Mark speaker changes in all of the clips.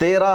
Speaker 1: 13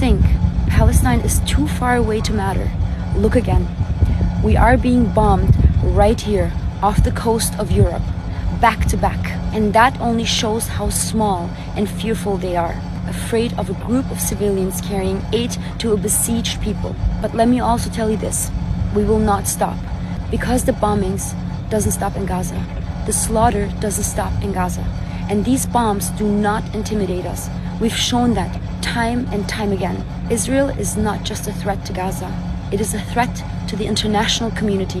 Speaker 2: think Palestine is too far away to matter, look again. We are being bombed right here off the coast of Europe, back to back. And that only shows how small and fearful they are, afraid of a group of civilians carrying aid to a besieged people. But let me also tell you this, we will not stop, because the bombings doesn't stop in Gaza. The slaughter doesn't stop in Gaza. And these bombs do not intimidate us. We've shown that time and time again. Israel is not just a threat to Gaza. It is a threat to the international community.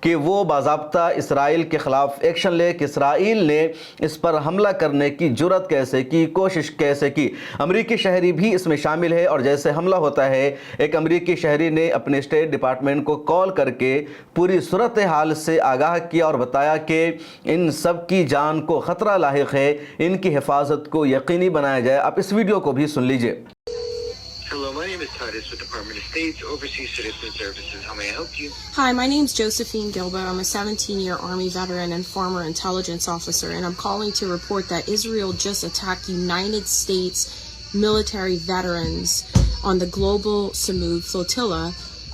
Speaker 1: کہ وہ باضابطہ اسرائیل کے خلاف action لے کہ اسرائیل نے اس پر حملہ کرنے کی جرت کیسے کی, کوشش کیسے کی. امریکی شہری بھی اس میں شامل ہے اور جیسے حملہ ہوتا ہے ایک امریکی شہری نے اپنے اسٹیٹ ڈپارٹمنٹ کو کال کر کے پوری صورتحال سے آگاہ کیا اور بتایا کہ ان سب کی جان کو خطرہ لاحق ہے, ان کی حفاظت کو یقینی بنایا جائے. آپ اس ویڈیو کو بھی سن لیجئے.
Speaker 3: Hello, my name is Titus with Department of State's Overseas Citizen Services. How may I help you?
Speaker 4: Hi, my name's Josephine Gilbert. I'm a 17-year Army veteran and former intelligence officer, and I'm calling to report that Israel just attacked United States military veterans on the Global Samud Flotilla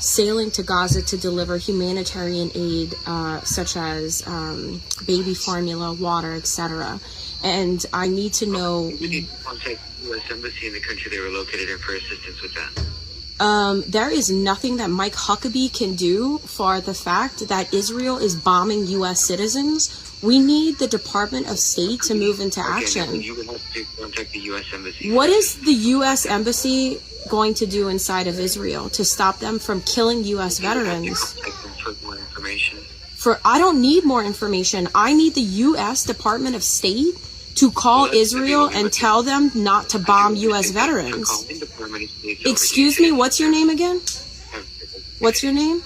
Speaker 4: sailing to Gaza to deliver humanitarian aid such as baby formula, water, etc. And I need to know...
Speaker 3: We need to contact the U.S. Embassy in the country they were located in for assistance with that.
Speaker 4: There is nothing that Mike Huckabee can do for the fact that Israel is bombing U.S. citizens. We need the Department of State to move into action.
Speaker 3: Okay, you would have to contact the U.S. Embassy.
Speaker 4: What is the U.S. Embassy going to do inside of Israel to stop them from killing U.S. veterans?
Speaker 3: You would have to contact them for more information.
Speaker 4: I don't need more information. I need the U.S. Department of State to call Israel and tell them not to bomb U.S. veterans. Excuse me, what's your name again? What's your name?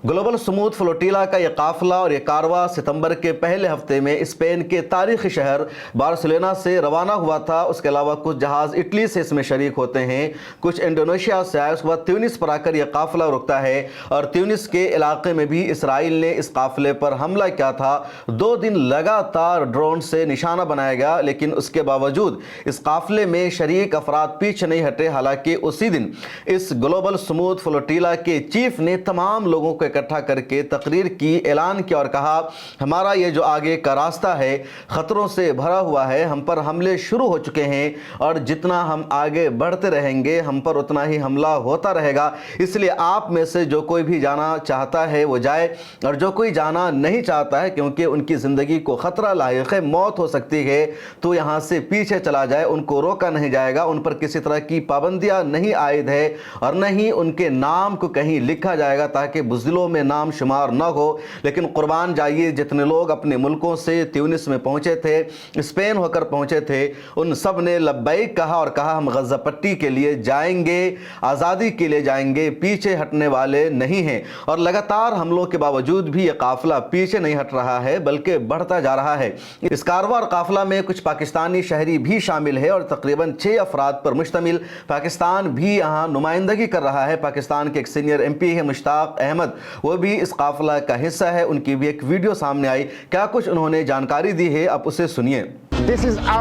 Speaker 1: Global Thamud flotilla کا یہ قافلہ اور یہ کارواں ستمبر کے پہلے ہفتے میں Spain کے تاریخی شہر بارسلونا سے روانہ ہوا تھا. اس کے علاوہ کچھ جہاز اٹلی سے اس میں شریک ہوتے ہیں, کچھ انڈونیشیا سے آئے. اس کے بعد تیونس پر آ کر یہ قافلہ رکتا ہے اور تیونس کے علاقے میں بھی اسرائیل نے اس قافلے پر حملہ کیا تھا. 2 دن لگاتار ڈرون سے نشانہ بنایا گیا, لیکن اس کے باوجود اس قافلے میں شریک افراد پیچھے نہیں ہٹے. حالانکہ اسی دن اس گلوبل سمود فلوٹیلا کے چیف نے تمام لوگوں کو اکٹھا کر کے تقریر کی, اعلان کیا اور کہا ہمارا یہ جو آگے کا راستہ ہے خطروں سے بھرا ہوا ہے, ہم پر حملے شروع ہو چکے ہیں اور جتنا ہم آگے بڑھتے رہیں گے ہم پر اتنا ہی حملہ ہوتا رہے گا. اس لیے آپ میں سے جو کوئی بھی جانا چاہتا ہے وہ جائے اور جو کوئی جانا نہیں چاہتا ہے کیونکہ ان کی زندگی کو خطرہ لاحق ہے, موت ہو سکتی ہے, تو یہاں سے پیچھے چلا جائے. ان کو روکا نہیں جائے گا, ان پر کسی طرح کی پابندیاں نہیں عائد ہے اور نہ ہی ان کے نام کو کہیں لکھا جائے گا تاکہ بزدلوں میں نام شمار نہ ہو. لیکن قربان جائیے جتنے لوگ اپنے ملکوں سے تیونس میں پہنچے تھے, اسپین ہو کر پہنچے تھے, ان سب نے لبیک کہا اور کہا ہم غزہ پٹی کے لیے جائیں گے, آزادی کے لیے جائیں گے, پیچھے ہٹنے والے نہیں ہیں. اور لگاتار حملوں کے باوجود بھی یہ قافلہ پیچھے نہیں ہٹ رہا ہے بلکہ بڑھتا جا رہا ہے. اس کارواں اور قافلہ میں کچھ پاکستانی شہری بھی شامل ہے اور تقریباً 6 افراد پر مشتمل. پاکستان بھی یہاں نمائندگی کر رہا ہے. پاکستان کے ایک سینئر ایم پی ہے مشتاق احمد, وہ بھی اس قافلہ کا حصہ ہے. ان کی بھی ایک ویڈیو سامنے آئی, کیا کچھ انہوں نے جانکاری دی ہے, آپ اسے سنیے.
Speaker 5: This is a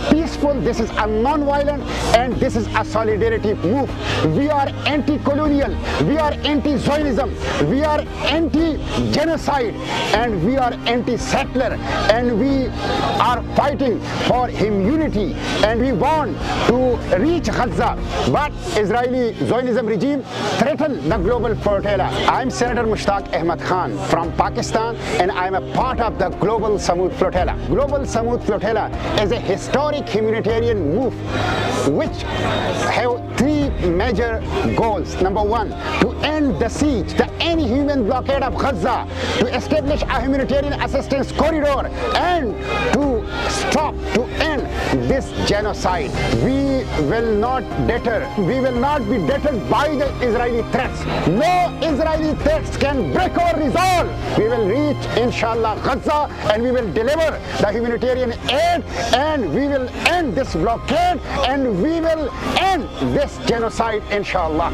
Speaker 5: peaceful, this is a non-violent, and this is a solidarity move. We are anti-colonial, we are anti-Zionism, we are anti-genocide, and we are anti-settler, and we are fighting for immunity, and we want to reach Gaza. But Israeli Zionism regime threatened the global flotilla. I am Senator Mushtaq Ahmed Khan from Pakistan, and I am a part of the Global Samud Flotilla. Global Samud Flotilla is a historic humanitarian move which have 3 major goals. Number 1, to end the siege, the inhuman blockade of Gaza, to establish a humanitarian assistance corridor, and to stop, to end this genocide. We will not deter. We will not be deterred by the Israeli threats. No Israeli threats can break our resolve. We will reach, inshallah, Gaza, and we will deliver the humanitarian aid, and we will end this blockade, and we will end this genocide, inshallah.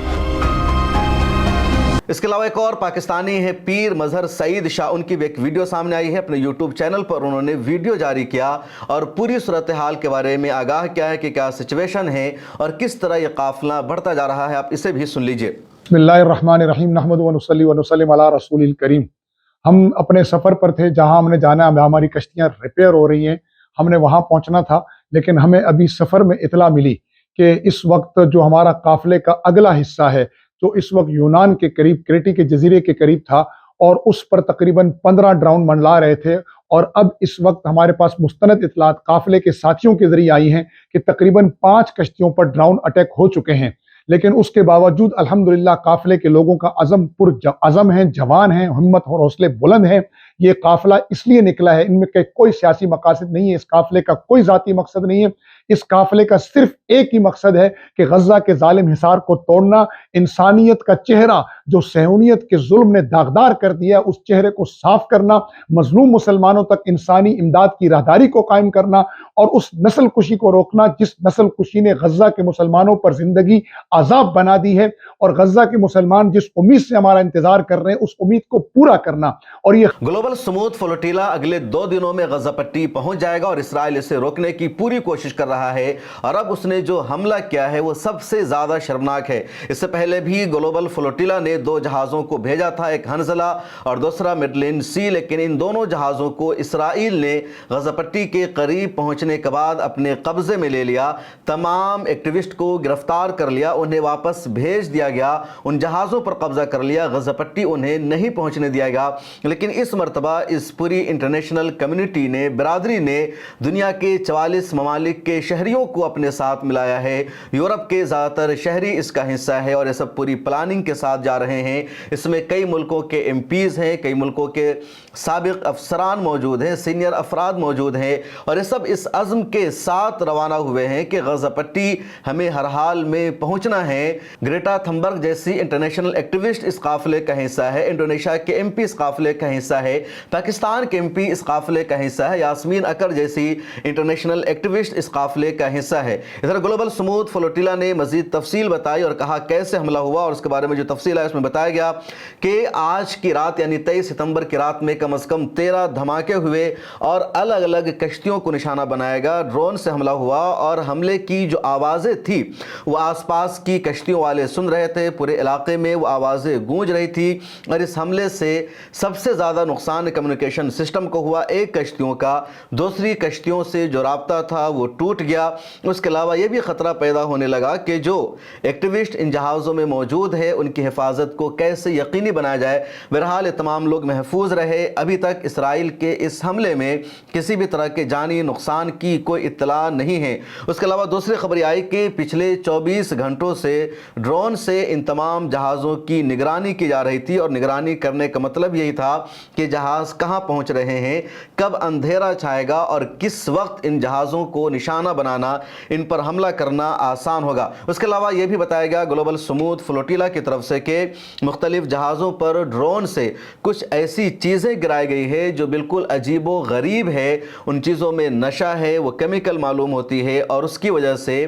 Speaker 1: اس کے علاوہ ایک اور پاکستانی ہے پیر مظہر سعید شاہ, ان کی بھی ایک video سامنے آئی ہے. اپنے یوٹیوب چینل پر انہوں نے ویڈیو جاری کیا اور پوری صورتحال کے بارے میں آگاہ کیا ہے کہ کیا سچویشن ہے اور کس طرح یہ قافلہ بڑھتا جا رہا ہے. آپ اسے بھی سن لیجئے.
Speaker 6: بسم اللہ الرحمن الرحیم, نحمد و نصلی و نسلم علی رسول الکریم. ہم اپنے سفر پر تھے, جہاں ہم نے جانا, ہماری کشتیاں ریپیئر ہو رہی ہیں, ہم نے وہاں پہنچنا تھا. لیکن ہمیں ابھی سفر میں اطلاع ملی کہ اس وقت جو ہمارا قافلے کا اگلا حصہ ہے جو اس وقت یونان کے قریب, کریٹی کے جزیرے کے قریب تھا, اور اس پر تقریباً 15 ڈرون منڈلا رہے تھے. اور اب اس وقت ہمارے پاس مستند اطلاعات قافلے کے ساتھیوں کے ذریعے آئی ہیں کہ تقریباً 5 کشتیوں پر ڈرون اٹیک ہو چکے ہیں. لیکن اس کے باوجود الحمدللہ قافلے کے لوگوں کا عزم ہے، جوان ہیں، ہمت اور حوصلے بلند ہیں. یہ قافلہ اس لیے نکلا ہے، ان میں کوئی سیاسی مقاصد نہیں ہے، اس قافلے کا کوئی ذاتی مقصد نہیں ہے. اس قافلے کا صرف ایک ہی مقصد ہے کہ غزہ کے ظالم حصار کو توڑنا، انسانیت کا چہرہ جو صہیونیت کے ظلم نے داغدار کر دیا اس چہرے کو صاف کرنا، مظلوم مسلمانوں تک انسانی امداد کی راہداری کو قائم کرنا اور اس نسل کشی کو روکنا جس نسل کشی نے غزہ کے مسلمانوں پر زندگی عذاب بنا دی ہے، اور غزہ کے مسلمان جس امید سے ہمارا انتظار کر رہے ہیں اس امید کو پورا کرنا. اور یہ
Speaker 1: گلوبل سمود فلوٹیلا اگلے 2 دنوں میں غزہ پٹی پہنچ جائے گا اور اسرائیل اسے روکنے کی پوری کوشش کر رہا ہے، اور اب اس نے جو حملہ کیا ہے وہ سب سے زیادہ شرمناک ہے. اس سے پہلے بھی گلوبل فلوٹیلا نے 2 جہازوں کو بھیجا تھا، ایک ہنزلہ اور دوسرا مڈلینڈ سی، لیکن ان دونوں جہازوں کو اسرائیل نے غزہ پٹی کے قریب پہنچنے کے بعد اپنے قبضے میں لے لیا. تمام ایکٹیوسٹ کو گرفتار کر لیا، انہیں واپس بھیج دیا گیا، ان جہازوں پر قبضہ کر لیا، غزہ پٹی انہیں نہیں پہنچنے دیا گیا. لیکن اس مرتبہ اس پوری انٹرنیشنل کمیونٹی نے، برادری نے دنیا کے 44 ممالک کے شہریوں کو اپنے ساتھ ملایا ہے. یورپ کے زیادہ تر شہری اس کا حصہ ہے اور یہ سب پوری پلاننگ کے ساتھ جا رہے ہیں. اس میں کئی ملکوں کے ایم پیز ہیں، کئی ملکوں کے سابق افسران موجود ہیں، سینئر افراد موجود ہیں، اور یہ سب اس عزم کے ساتھ روانہ ہوئے ہیں کہ غزہ پٹی ہمیں ہر حال میں پہنچنا ہے. گریٹا تھمبرگ جیسی انٹرنیشنل ایکٹیوسٹ اس قافلے کا حصہ ہے، انڈونیشیا کے ایم پی اس قافلے کا حصہ ہے، پاکستان کے ایم پی اس قافلے کا حصہ ہے، یاسمین اکر جیسی انٹرنیشنل ایکٹیوسٹ اس قافلے کا حصہ ہے. ادھر گلوبل سمود فلوٹیلا نے مزید تفصیل بتائی اور کہا کیسے حملہ ہوا، اور اس کے بارے میں جو تفصیل ہے اس میں بتایا گیا کہ آج کی رات یعنی 23 ستمبر کی رات میں کم از کم 13 دھماکے ہوئے اور الگ الگ کشتیوں کو نشانہ بنایا گیا. ڈرون سے حملہ ہوا اور حملے کی جو آوازیں تھی وہ آس پاس کی کشتیوں والے سن رہے تھے، پورے علاقے میں وہ آوازیں گونج رہی تھی. اور اس حملے سے سب سے زیادہ نقصان کمیونیکیشن سسٹم کو ہوا، ایک کشتیوں کا دوسری کشتیوں سے جو رابطہ تھا وہ ٹوٹ گیا. اس کے علاوہ یہ بھی خطرہ پیدا ہونے لگا کہ جو ایکٹیوسٹ ان جہازوں میں موجود ہے ان کی حفاظت کو کیسے یقینی بنایا جائے. بہرحال یہ تمام لوگ محفوظ رہے. ابھی تک اسرائیل کے اس حملے میں کسی بھی طرح کے جانی نقصان کی کوئی اطلاع نہیں ہے. اس کے علاوہ دوسری خبر یہ آئی کہ پچھلے 24 گھنٹوں سے ڈرون سے ان تمام جہازوں کی نگرانی کی جا رہی تھی، اور نگرانی کرنے کا مطلب یہی تھا کہ جہاز کہاں پہنچ رہے ہیں، کب اندھیرا چھائے گا اور کس وقت ان جہازوں کو نشانہ بنانا، ان پر حملہ کرنا آسان ہوگا. اس کے علاوہ یہ بھی بتایا گیا گلوبل سمود فلوٹیلا کی طرف سے کہ مختلف جہازوں پر ڈرون سے کچھ ایسی چیزیں گرائی گئی ہے جو بالکل عجیب و غریب ہے. ان چیزوں میں نشہ ہے، وہ کیمیکل معلوم ہوتی ہے، اور اس کی وجہ سے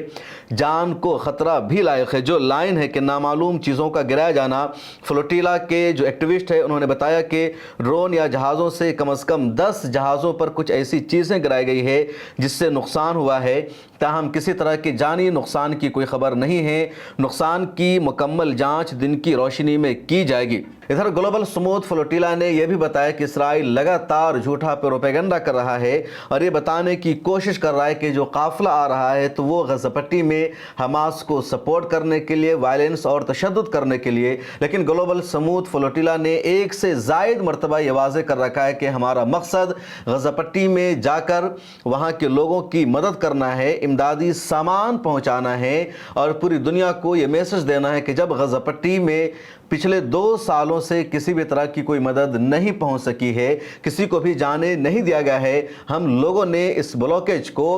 Speaker 1: جان کو خطرہ بھی لائق ہے. جو لائن ہے کہ نامعلوم چیزوں کا گرایا جانا، فلوٹیلا کے جو ایکٹیوسٹ ہے انہوں نے بتایا کہ ڈرون یا جہازوں سے کم از کم 10 جہازوں پر کچھ ایسی چیزیں گرائی گئی ہے جس سے نقصان ہوا ہے. تاہم کسی طرح کے جانی نقصان کی کوئی خبر نہیں ہے. نقصان کی مکمل جانچ دن کی روشنی میں کی جائے گی. ادھر گلوبل سمود فلوٹیلا نے یہ بھی بتایا کہ اسرائیل لگاتار جھوٹا پروپیگنڈا کر رہا ہے اور یہ بتانے کی کوشش کر رہا ہے کہ جو قافلہ آ رہا ہے تو وہ غزہ پٹی میں حماس کو سپورٹ کرنے کے لیے، وائلنس اور تشدد کرنے کے لیے. لیکن گلوبل سمود فلوٹیلا نے ایک سے زائد مرتبہ یہ واضح کر رکھا ہے کہ ہمارا مقصد غزہ پٹی میں جا کر وہاں کے لوگوں کی مدد کرنا ہے، امدادی سامان پہنچانا ہے، اور پوری دنیا کو یہ میسج دینا ہے کہ جب غزہ پٹی میں پچھلے 2 سالوں سے کسی بھی طرح کی کوئی مدد نہیں پہنچ سکی ہے، کسی کو بھی جانے نہیں دیا گیا ہے، ہم لوگوں نے اس بلوکیج کو،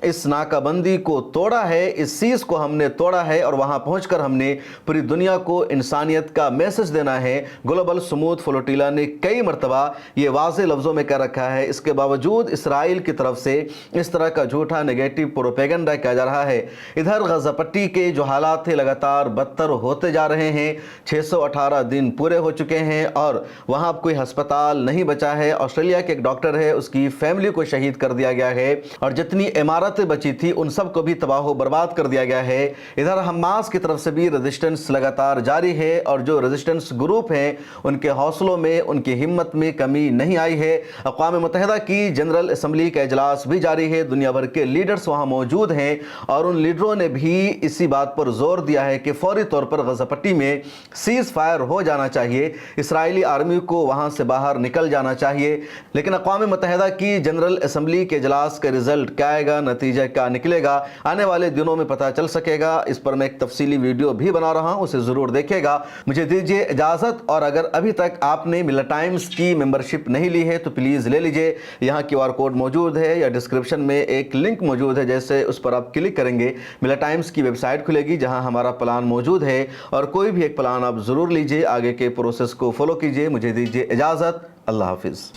Speaker 1: اس ناکہ بندی کو توڑا ہے، اس سیز کو ہم نے توڑا ہے، اور وہاں پہنچ کر ہم نے پوری دنیا کو انسانیت کا میسج دینا ہے. گلوبل سمود فلوٹیلا نے کئی مرتبہ یہ واضح لفظوں میں کہہ رکھا ہے. اس کے باوجود اسرائیل کی طرف سے اس طرح کا جھوٹا نیگیٹو پروپیگنڈا کیا جا رہا ہے. ادھر غزہ پٹی کے جو حالات تھے لگاتار بدتر ہوتے جا رہے ہیں. 618 دن پورے ہو چکے ہیں اور وہاں کوئی ہسپتال نہیں بچا ہے. آسٹریلیا کے ایک ڈاکٹر ہے، اس کی فیملی کو شہید کر دیا گیا ہے، اور جتنی عمارتیں بچی تھی ان سب کو بھی تباہ و برباد کر دیا گیا ہے. ادھر حماس کی طرف سے بھی ریزسٹنس لگاتار جاری ہے، اور جو ریزسٹنس گروپ ہیں ان کے حوصلوں میں، ان کی ہمت میں کمی نہیں آئی ہے. اقوام متحدہ کی جنرل اسمبلی کا اجلاس بھی جاری ہے، دنیا بھر کے لیڈرز وہاں موجود ہیں، اور ان لیڈروں نے بھی اسی بات پر زور دیا ہے کہ فوری طور پر غزہ پٹی میں سیز فائر ہو جانا چاہیے. چاہیے, اسرائیلی آرمی کو وہاں سے باہر نکل جانا چاہیے. لیکن اقوام متحدہ کی جنرل اسمبلی کے اجلاس کا رزلٹ کیا آئے گا, نتیجہ کیا نکلے گا, آنے والے دنوں میں پتہ چل سکے گا. اس پر میں ایک تفصیلی ویڈیو بھی بنا رہا ہوں, اسے ضرور دیکھے گا. مجھے دیجیے اجازت, اور اگر ابھی تک آپ نے ملت ٹائمز کی ممبرشپ نہیں لی ہے تو پلیز لے لیجئے. یہاں QR کوڈ موجود ہے یا ڈسکرپشن میں ایک لنک موجود ہے, جیسے اس پر آپ کلک کریں گے ملت ٹائمز کی ویب سائٹ کھلے گی جہاں ہمارا پلان موجود ہے, اور کوئی بھی ایک پلان آپ ضرور لیجئے, آگے کے پروسیس کو فالو کیجئے. مجھے دیجیے اجازت, اللہ حافظ.